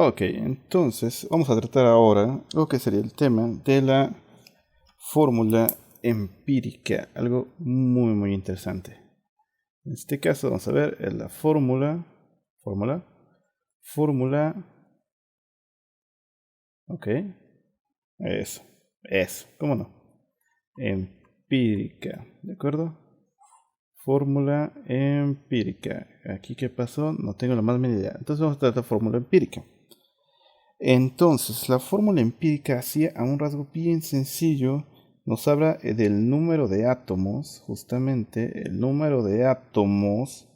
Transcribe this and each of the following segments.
Ok, entonces vamos a tratar ahora lo que sería el tema de la fórmula empírica, algo muy interesante. En este caso vamos a ver la fórmula, ok, eso, ¿cómo no? Empírica, ¿de acuerdo? Fórmula empírica. Aquí, ¿qué pasó? No tengo la más mínima idea. Entonces vamos a tratar fórmula empírica. Entonces, la fórmula empírica, así a un rasgo bien sencillo, nos habla del número de átomos, justamente el número de átomos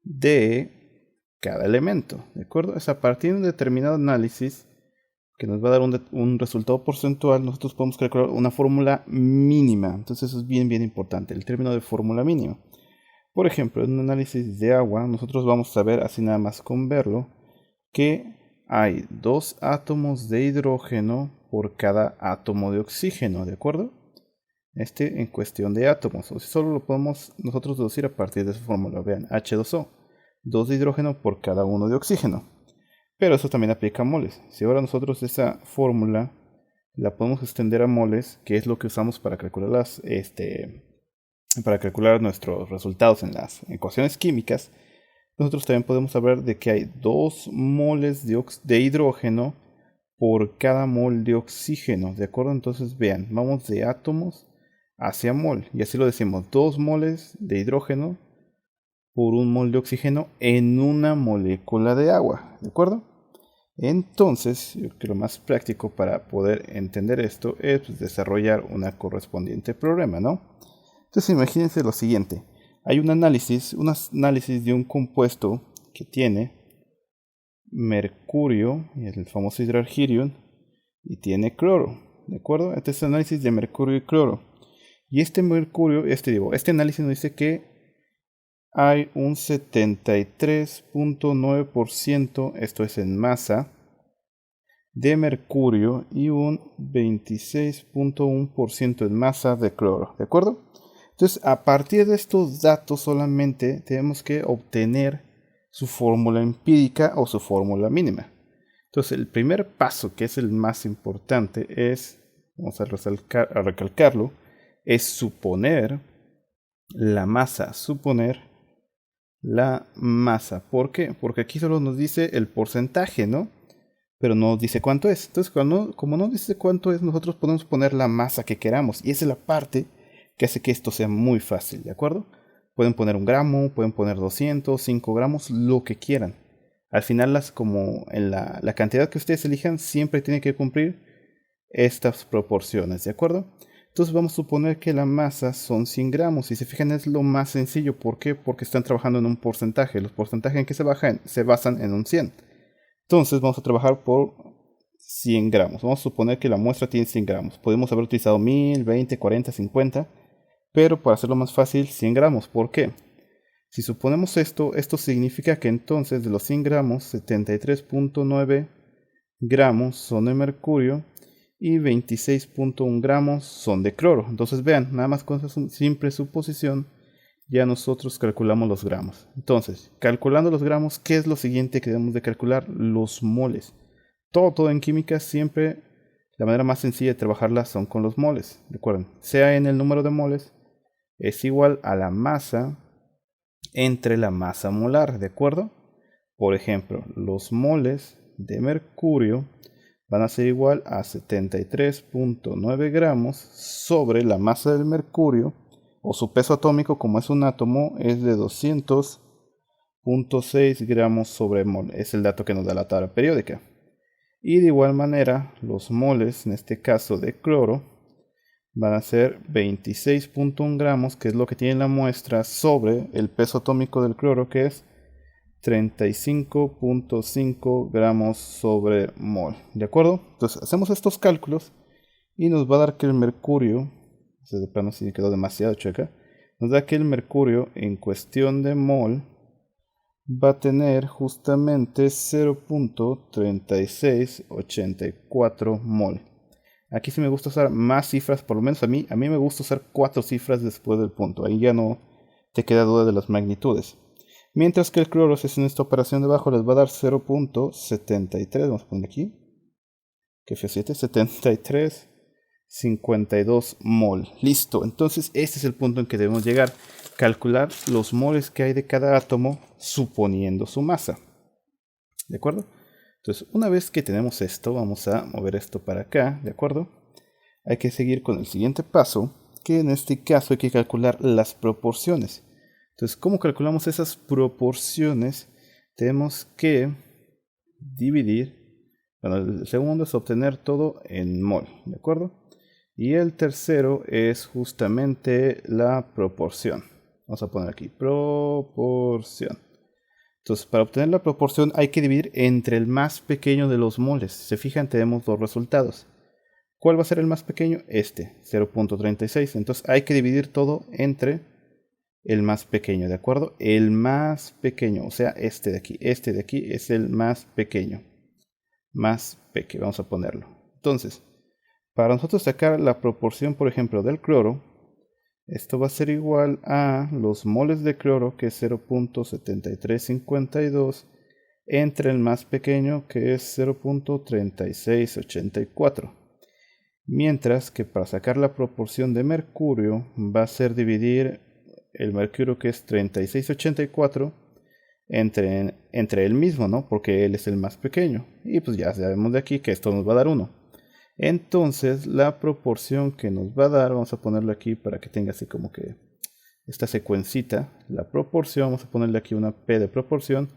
de cada elemento, ¿de acuerdo? Es a partir de un determinado análisis que nos va a dar un resultado porcentual, nosotros podemos calcular una fórmula mínima. Entonces eso es bien importante, el término de fórmula mínima. Por ejemplo, en un análisis de agua, nosotros vamos a ver, así nada más con verlo, que hay 2 átomos de hidrógeno por cada átomo de oxígeno, ¿de acuerdo? En cuestión de átomos, o si solo lo podemos nosotros deducir a partir de esa fórmula. Vean, H2O, 2 de hidrógeno por cada 1 de oxígeno. Pero eso también aplica a moles. Si ahora nosotros esa fórmula la podemos extender a moles, que es lo que usamos para calcular para calcular nuestros resultados en las ecuaciones químicas, nosotros también podemos saber de que hay 2 moles de hidrógeno por cada mol de oxígeno, ¿de acuerdo? Entonces vean, vamos de átomos hacia mol, y así lo decimos, 2 moles de hidrógeno por un mol de oxígeno en una molécula de agua, ¿de acuerdo? Entonces, yo creo que lo más práctico para poder entender esto es desarrollar una correspondiente problema, ¿no? Entonces imagínense lo siguiente, hay un análisis de un compuesto que tiene mercurio, el famoso hidrargirium, y tiene cloro, ¿de acuerdo? Este es el análisis de mercurio y cloro. Y este análisis nos dice que hay un 73.9%, esto es en masa, de mercurio y un 26.1% en masa de cloro, ¿de acuerdo? Entonces, a partir de estos datos solamente tenemos que obtener su fórmula empírica o su fórmula mínima. Entonces, el primer paso, que es el más importante, vamos a recalcarlo, es suponer la masa. ¿Por qué? Porque aquí solo nos dice el porcentaje, ¿no? Pero no nos dice cuánto es. Entonces, como no dice cuánto es, nosotros podemos poner la masa que queramos. Y esa es la parte que hace que esto sea muy fácil, ¿de acuerdo? Pueden poner 1 gramo, pueden poner 200, 5 gramos, lo que quieran. Al final, como en la cantidad que ustedes elijan, siempre tiene que cumplir estas proporciones, ¿de acuerdo? Entonces vamos a suponer que la masa son 100 gramos. Si se fijan, es lo más sencillo. ¿Por qué? Porque están trabajando en un porcentaje. Los porcentajes en que se basan en un 100. Entonces vamos a trabajar por 100 gramos. Vamos a suponer que la muestra tiene 100 gramos. Podemos haber utilizado 1000, 20, 40, 50. Pero para hacerlo más fácil, 100 gramos. ¿Por qué? Si suponemos esto significa que entonces de los 100 gramos, 73.9 gramos son de mercurio y 26.1 gramos son de cloro. Entonces vean, nada más con esa simple suposición ya nosotros calculamos los gramos. Entonces, calculando los gramos, ¿qué es lo siguiente que debemos de calcular? Los moles. Todo en química siempre la manera más sencilla de trabajarla son con los moles. Recuerden, sea en el número de moles es igual a la masa entre la masa molar, ¿de acuerdo? Por ejemplo, los moles de mercurio van a ser igual a 73.9 gramos sobre la masa del mercurio, o su peso atómico, como es un átomo, es de 200.6 gramos sobre mol. Es el dato que nos da la tabla periódica. Y de igual manera, los moles, en este caso de cloro, van a ser 26.1 gramos, que es lo que tiene la muestra, sobre el peso atómico del cloro, que es 35.5 gramos sobre mol. ¿De acuerdo? Entonces hacemos estos cálculos y nos va a dar que el mercurio, de plano si quedó demasiado chueca, nos da que el mercurio en cuestión de mol va a tener justamente 0.3684 mol. Aquí sí me gusta usar más cifras, por lo menos a mí me gusta usar 4 cifras después del punto. Ahí ya no te queda duda de las magnitudes. Mientras que el cloro, si hacen esta operación de abajo, les va a dar 0.73, vamos a poner aquí, que fue 7, 73,52 mol. Listo, entonces este es el punto en que debemos llegar. Calcular los moles que hay de cada átomo suponiendo su masa. ¿De acuerdo? Entonces, una vez que tenemos esto, vamos a mover esto para acá, ¿de acuerdo? Hay que seguir con el siguiente paso, que en este caso hay que calcular las proporciones. Entonces, ¿cómo calculamos esas proporciones? Tenemos que dividir, bueno, el segundo es obtener todo en mol, ¿de acuerdo? Y el tercero es justamente la proporción. Vamos a poner aquí, proporción. Entonces, para obtener la proporción hay que dividir entre el más pequeño de los moles. Si se fijan, tenemos dos resultados. ¿Cuál va a ser el más pequeño? Este, 0.36. Entonces hay que dividir todo entre el más pequeño, ¿de acuerdo? El más pequeño, o sea, este de aquí es el más pequeño. Más pequeño, vamos a ponerlo. Entonces, para nosotros sacar la proporción, por ejemplo, del cloro, esto va a ser igual a los moles de cloro, que es 0.7352, entre el más pequeño, que es 0.3684. Mientras que para sacar la proporción de mercurio, va a ser dividir el mercurio, que es 3684, entre él mismo, ¿no? Porque él es el más pequeño. Y pues ya sabemos de aquí que esto nos va a dar 1. Entonces, la proporción que nos va a dar, vamos a ponerlo aquí para que tenga así como que esta secuencita. La proporción, vamos a ponerle aquí una P de proporción.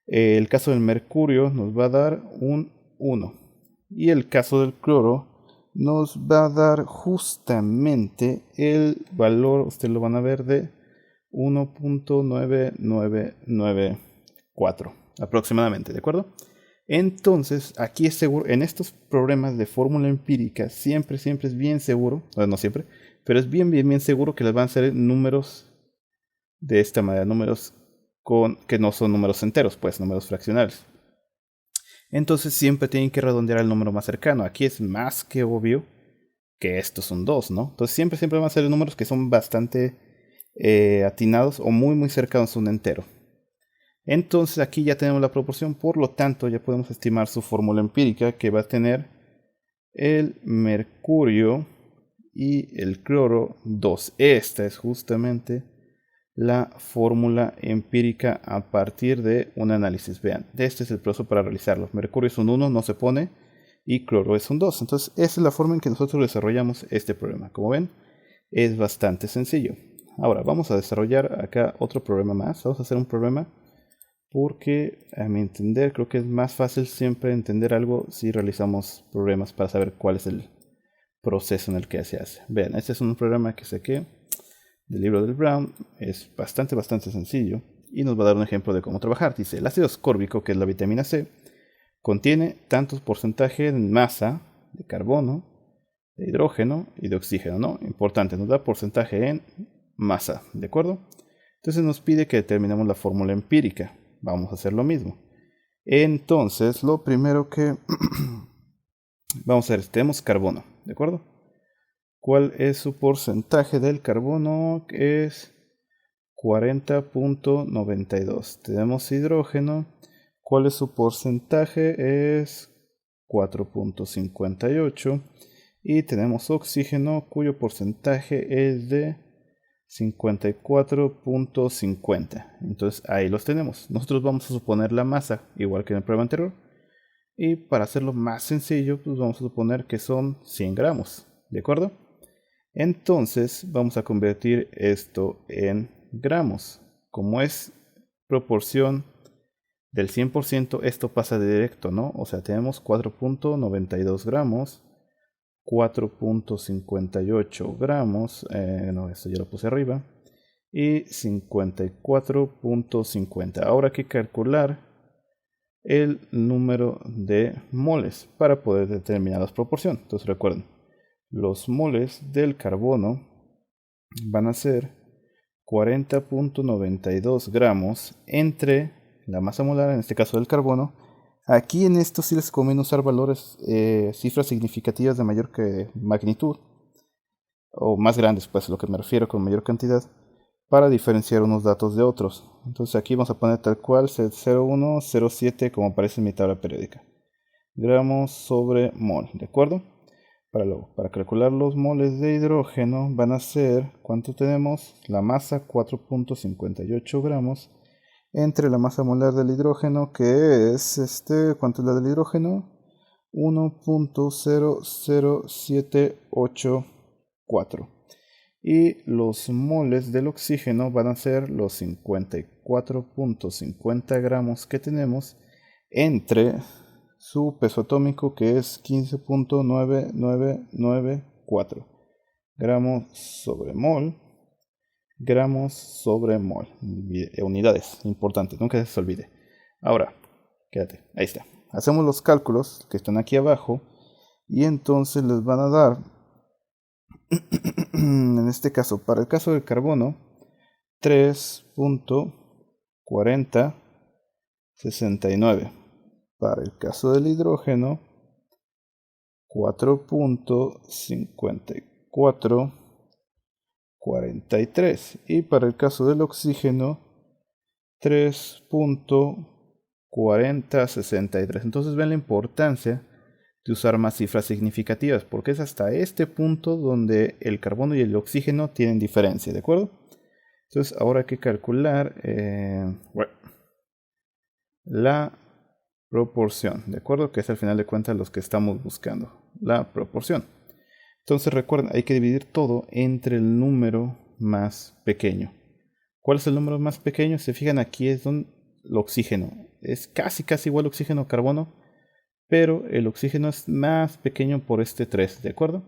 El caso del mercurio nos va a dar un 1. Y el caso del cloro nos va a dar justamente el valor, ustedes lo van a ver, de 1.9994 aproximadamente, ¿de acuerdo? Entonces, aquí es seguro, en estos problemas de fórmula empírica, siempre es bien seguro, no siempre, pero es bien seguro que les van a ser números de esta manera, números que no son números enteros, pues números fraccionales. Entonces siempre tienen que redondear al número más cercano. Aquí es más que obvio que estos son 2, ¿no? Entonces siempre van a ser números que son bastante atinados o muy cercanos a un entero. Entonces aquí ya tenemos la proporción, por lo tanto ya podemos estimar su fórmula empírica, que va a tener el mercurio y el cloro 2. Esta es justamente la fórmula empírica a partir de un análisis. Vean, este es el proceso para realizarlo. Mercurio es un 1, no se pone, y cloro es un 2. Entonces esa es la forma en que nosotros desarrollamos este problema. Como ven, es bastante sencillo. Ahora vamos a desarrollar acá otro problema más. Vamos a hacer un problema porque, a mi entender, creo que es más fácil siempre entender algo si realizamos problemas para saber cuál es el proceso en el que se hace. Vean, este es un programa que saqué del libro del Brown. Es bastante sencillo y nos va a dar un ejemplo de cómo trabajar. Dice, el ácido ascórbico, que es la vitamina C, contiene tantos porcentaje en masa de carbono, de hidrógeno y de oxígeno, ¿no? Importante, nos da porcentaje en masa, ¿de acuerdo? Entonces nos pide que determinemos la fórmula empírica. Vamos a hacer lo mismo. Entonces, lo primero que vamos a hacer es, tenemos carbono, ¿de acuerdo? ¿Cuál es su porcentaje del carbono? Que es 40.92. Tenemos hidrógeno. ¿Cuál es su porcentaje? Es 4.58. Y tenemos oxígeno, cuyo porcentaje es de 54.50. Entonces ahí los tenemos. Nosotros vamos a suponer la masa, igual que en el problema anterior. Y para hacerlo más sencillo, pues vamos a suponer que son 100 gramos. ¿De acuerdo? Entonces vamos a convertir esto en gramos. Como es proporción del 100%, esto pasa de directo, ¿no? O sea, tenemos 4.92 gramos, 4.58 gramos, no, esto ya lo puse arriba, y 54.50. Ahora hay que calcular el número de moles para poder determinar las proporciones. Entonces recuerden, los moles del carbono van a ser 40.92 gramos entre la masa molar, en este caso del carbono. Aquí en esto sí les conviene usar valores, cifras significativas de mayor magnitud, o más grandes, pues, a lo que me refiero con mayor cantidad, para diferenciar unos datos de otros. Entonces aquí vamos a poner tal cual 0107 como aparece en mi tabla periódica. Gramos sobre mol, ¿de acuerdo? Para calcular los moles de hidrógeno van a ser, ¿cuánto tenemos? La masa 4.58 gramos entre la masa molar del hidrógeno, que es, ¿cuánto es la del hidrógeno? 1.00784. Y los moles del oxígeno van a ser los 54.50 gramos que tenemos entre su peso atómico, que es 15.9994 gramos sobre mol. Gramos sobre mol. Unidades, importante, nunca se olvide. Ahora, quédate, ahí está. Hacemos los cálculos que están aquí abajo y entonces les van a dar, en este caso, para el caso del carbono, 3.4069. Para el caso del hidrógeno, 4.5443. Y para el caso del oxígeno, 3.4063. Entonces ven la importancia de usar más cifras significativas, porque es hasta este punto donde el carbono y el oxígeno tienen diferencia, ¿de acuerdo? Entonces ahora hay que calcular la proporción, ¿de acuerdo? Que es al final de cuentas los que estamos buscando, la proporción. Entonces recuerden, hay que dividir todo entre el número más pequeño. ¿Cuál es el número más pequeño? Se fijan, aquí es donde el oxígeno. Es casi igual oxígeno-carbono, pero el oxígeno es más pequeño por este 3, ¿de acuerdo?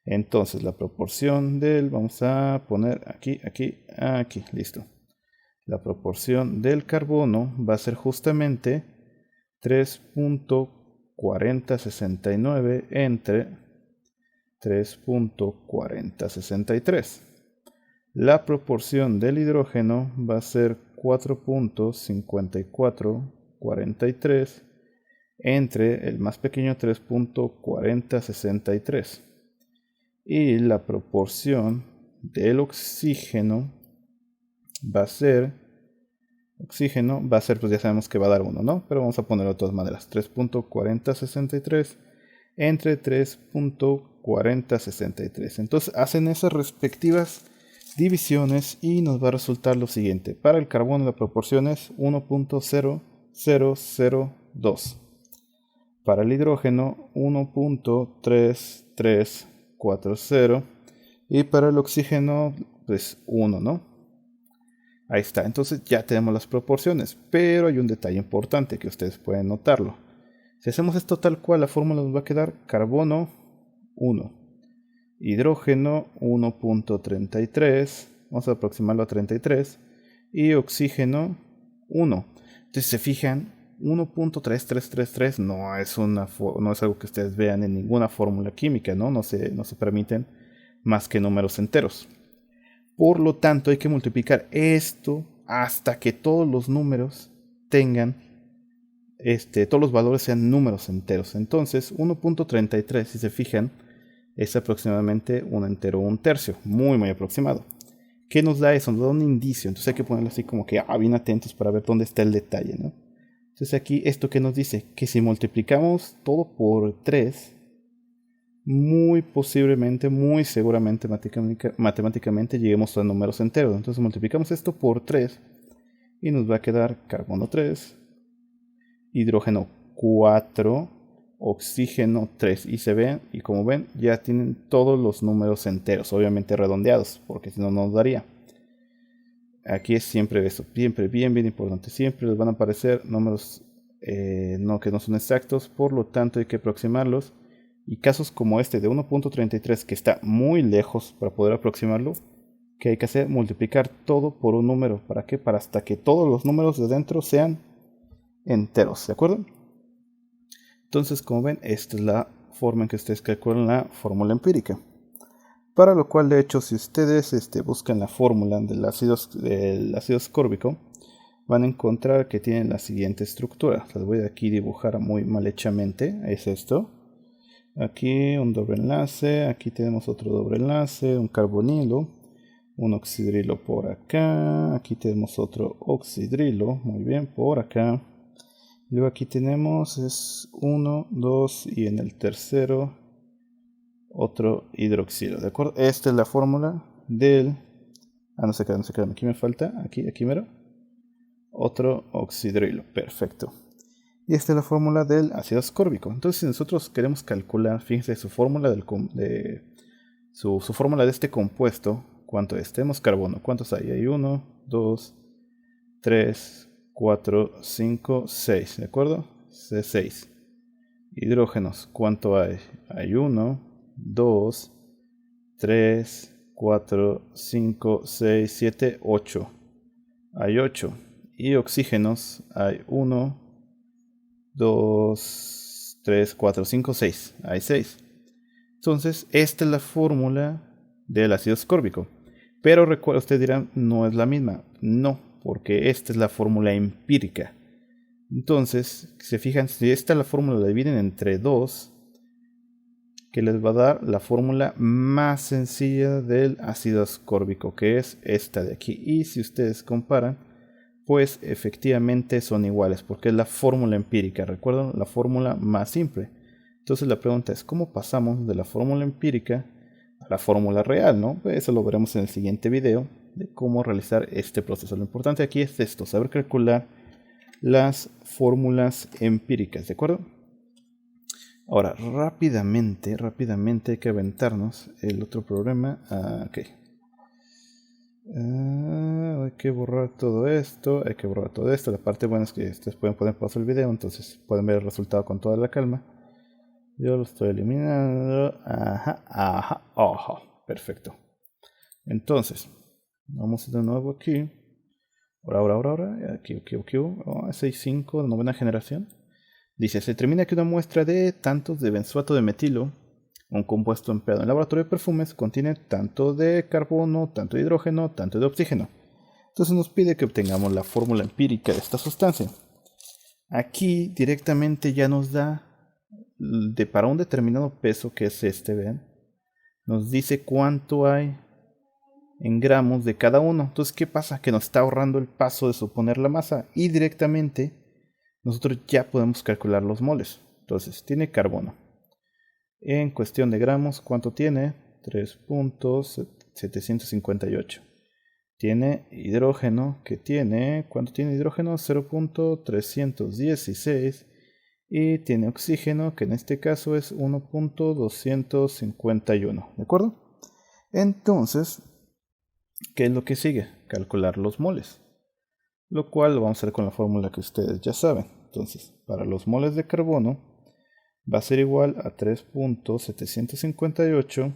Entonces la proporción del, vamos a poner aquí, listo. La proporción del carbono va a ser justamente 3.4069 entre 3.4063. La proporción del hidrógeno va a ser 4.5443 entre el más pequeño 3.4063. Y la proporción del oxígeno va a ser, pues ya sabemos que va a dar 1, ¿no? Pero vamos a ponerlo de todas maneras, 3.4063 entre 3.4063. Entonces hacen esas respectivas divisiones y nos va a resultar lo siguiente. Para el carbono la proporción es 1.0002. Para el hidrógeno 1.3340. Y para el oxígeno pues 1, ¿no? Ahí está, entonces ya tenemos las proporciones, pero hay un detalle importante que ustedes pueden notarlo. Si hacemos esto tal cual, la fórmula nos va a quedar carbono 1, hidrógeno 1.33, vamos a aproximarlo a 33, y oxígeno 1. Entonces se fijan, 1.3333 no es algo que ustedes vean en ninguna fórmula química, ¿no? No se permiten más que números enteros. Por lo tanto, hay que multiplicar esto hasta que todos los números tengan, todos los valores sean números enteros. Entonces, 1.33, si se fijan, es aproximadamente un entero, un tercio, muy aproximado. ¿Qué nos da eso? Nos da un indicio. Entonces hay que ponerlo así como que bien atentos para ver dónde está el detalle, ¿no? Entonces aquí, ¿esto qué nos dice? Que si multiplicamos todo por 3, muy posiblemente, muy seguramente matemáticamente lleguemos a números enteros. Entonces multiplicamos esto por 3 y nos va a quedar carbono 3, hidrógeno 4, oxígeno 3. Y se ven, y como ven, ya tienen todos los números enteros, obviamente redondeados, porque si no nos daría. Aquí es siempre eso, siempre bien importante, siempre les van a aparecer números que no son exactos, por lo tanto hay que aproximarlos. Y casos como este de 1.33, que está muy lejos para poder aproximarlo, que hay que hacer, multiplicar todo por un número. ¿Para qué? Para hasta que todos los números de dentro sean enteros, ¿de acuerdo? Entonces, como ven, esta es la forma en que ustedes calculan la fórmula empírica. Para lo cual, de hecho, si ustedes buscan la fórmula del ácido ascórbico, van a encontrar que tienen la siguiente estructura. Las voy a aquí dibujar muy mal hechamente. Es esto. Aquí un doble enlace, aquí tenemos otro doble enlace, un carbonilo, un oxidrilo por acá. Aquí tenemos otro oxidrilo. Muy bien, por acá. Luego aquí tenemos es 1, 2 y en el tercero otro hidroxilo. ¿De acuerdo? Esta es la fórmula del... no se queda, aquí me falta, aquí mero. Otro oxidrilo, perfecto. Y esta es la fórmula del ácido ascórbico. Entonces si nosotros queremos calcular, fíjense, su fórmula su fórmula de este compuesto, ¿cuánto es? Tenemos carbono, ¿cuántos hay? Hay 1, 2, 3, 4, 5, 6, ¿de acuerdo? 6. Hidrógenos, ¿cuánto hay? Hay 1, 2, 3, 4, 5, 6, 7, 8. Hay 8. Y oxígenos hay 1, 2, 3, 4, 5, 6. Hay 6. Entonces, esta es la fórmula del ácido ascórbico. Pero recuerda, ustedes dirán, no es la misma. No, porque esta es la fórmula empírica. Entonces, si se fijan, si esta es la fórmula la dividen entre 2, que les va a dar la fórmula más sencilla del ácido ascórbico, que es esta de aquí. Y si ustedes comparan, pues efectivamente son iguales, porque es la fórmula empírica, recuerden, la fórmula más simple. Entonces la pregunta es, ¿cómo pasamos de la fórmula empírica a la fórmula real, ¿no? Pues eso lo veremos en el siguiente video, de cómo realizar este proceso. Lo importante aquí es esto, saber calcular las fórmulas empíricas, ¿de acuerdo? Ahora, rápidamente hay que aventarnos el otro problema. Ok. Hay que borrar todo esto. La parte buena es que ustedes pueden poner pausa el video, entonces pueden ver el resultado con toda la calma. Yo lo estoy eliminando. Ajá. Perfecto. Entonces, vamos de nuevo aquí. Ahora. Aquí. 6.5 de novena generación. Dice, se determina que una muestra de tantos de benzoato de metilo, un compuesto empleado en el laboratorio de perfumes, contiene tanto de carbono, tanto de hidrógeno, tanto de oxígeno. Entonces nos pide que obtengamos la fórmula empírica de esta sustancia. Aquí directamente ya nos da, para un determinado peso, que es este, vean, nos dice cuánto hay en gramos de cada uno. Entonces, ¿qué pasa? Que nos está ahorrando el paso de suponer la masa y directamente nosotros ya podemos calcular los moles. Entonces, tiene carbono. En cuestión de gramos, ¿cuánto tiene? 3.758. Tiene hidrógeno, que tiene... ¿Cuánto tiene hidrógeno? 0.316. Y tiene oxígeno, que en este caso es 1.251. ¿De acuerdo? Entonces, ¿qué es lo que sigue? Calcular los moles. Lo cual lo vamos a hacer con la fórmula que ustedes ya saben. Entonces, para los moles de carbono va a ser igual a 3.758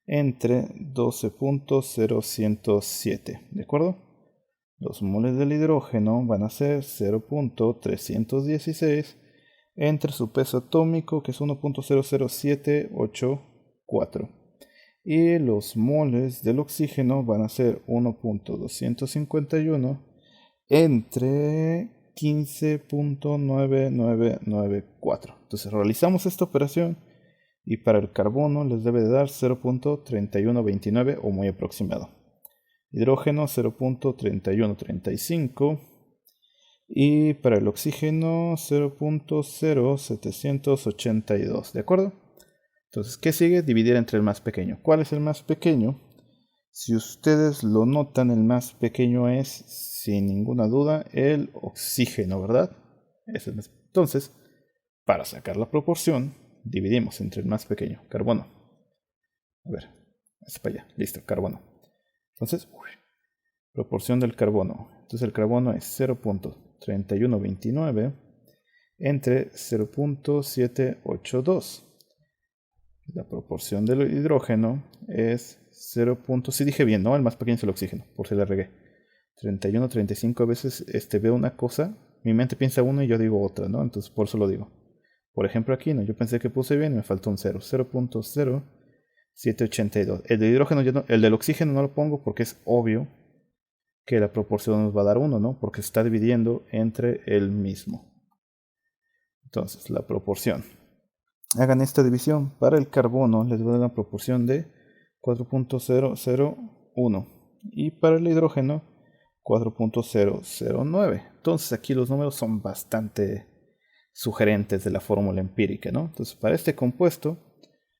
entre 12.0107. ¿De acuerdo? Los moles del hidrógeno van a ser 0.316 entre su peso atómico, que es 1.00784. Y los moles del oxígeno van a ser 1.251 entre 15.9994. Entonces realizamos esta operación y para el carbono les debe de dar 0.3129 o muy aproximado. Hidrógeno 0.3135 y para el oxígeno 0.0782. ¿De acuerdo? Entonces, ¿qué sigue? Dividir entre el más pequeño. ¿Cuál es el más pequeño? Si ustedes lo notan, el más pequeño es, sin ninguna duda, el oxígeno, ¿verdad? Entonces, para sacar la proporción, dividimos entre el más pequeño, carbono. A ver, es para allá, listo, carbono. Entonces, proporción del carbono. Entonces el carbono es 0.3129 entre 0.782. La proporción del hidrógeno es 0. Si dije bien, ¿no? El más pequeño es el oxígeno, por si le regué. 31, 35 veces veo una cosa, mi mente piensa uno y yo digo otra, ¿no? Entonces por eso lo digo. Por ejemplo aquí, ¿no? Yo pensé que puse bien y me faltó un 0. 0.0782. El del hidrógeno, el del oxígeno no lo pongo porque es obvio que la proporción nos va a dar 1, ¿no? Porque se está dividiendo entre el mismo. Entonces, la proporción. Hagan esta división. Para el carbono les voy a dar una proporción de 4.001. y para el hidrógeno 4.009. Entonces aquí los números son bastante sugerentes de la fórmula empírica, ¿no? Entonces para este compuesto,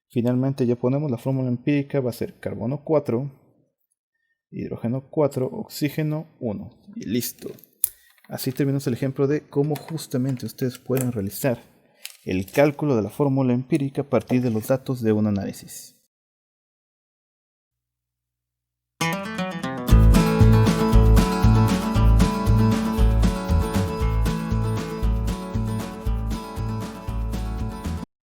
finalmente ya ponemos la fórmula empírica, va a ser carbono 4, hidrógeno 4, oxígeno 1 y listo. Así terminamos el ejemplo de cómo justamente ustedes pueden realizar el cálculo de la fórmula empírica a partir de los datos de un análisis.